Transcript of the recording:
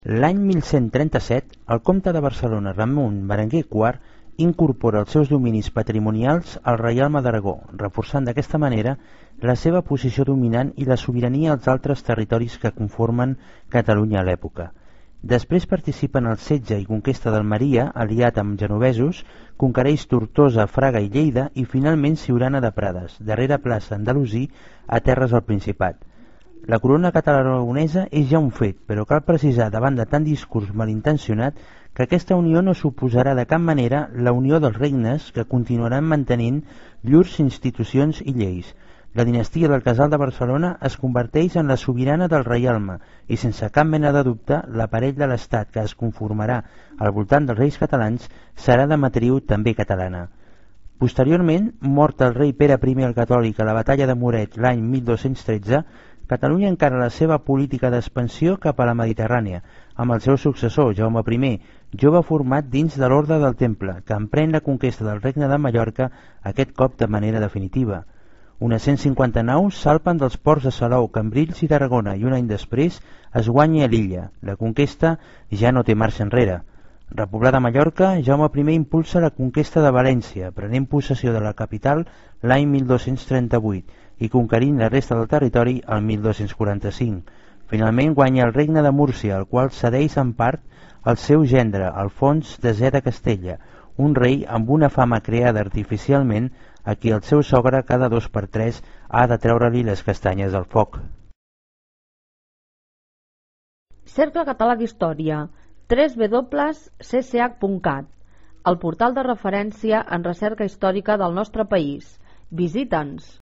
L'any 1137, el comte de Barcelona Ramon Berenguer IV incorpora els seus dominis patrimonials al reialme d'Aragó, reforçant d'aquesta manera la seva posició dominant i la sobirania als altres territoris que conformen Catalunya a l'època. Després participa en el setge i conquesta d'Almeria, aliat amb genovesos, conquereix Tortosa, Fraga i Lleida i finalment Siurana de Prades, darrera plaça andalusí a terres del Principat. La corona catalano-aragonesa és ja un fet, però cal precisar davant de tant discurs malintencionat que aquesta unió no suposarà de cap manera la unió dels regnes que continuaran mantenint llurs institucions i lleis. La dinastia del Casal de Barcelona es converteix en la sobirana del reialme i sense cap mena de dubte l'aparell de l'estat que es conformarà al voltant dels reis catalans serà de matriu també catalana. Posteriorment, mort el rei Pere I el Catòlic a la batalla de Muret l'any 1213, Catalunya encara la seva política d'expansió cap a la Mediterrània, amb el seu successor, Jaume I, jove format dins de l'Orde del Temple, que emprèn la conquesta del Regne de Mallorca, aquest cop de manera definitiva. Unes 150 naus salpen dels ports de Salou, Cambrils i Tarragona i un any després es guanya a l'illa. La conquesta ja no té marxa enrere. Repoblada Mallorca, Jaume I impulsa la conquesta de València, prenent possessió de la capital l'any 1238 i conquerint la resta del territori el 1245. Finalment guanya el regne de Múrcia, el qual cedeix en part al seu gendre, Alfons X de Castella, un rei amb una fama creada artificialment a qui el seu sogre cada 2 per 3 ha de treure-li les castanyes del foc. Cercle Català d'Història, www.cch.cat, el portal de referència en recerca històrica del nostre país. Visita'ns!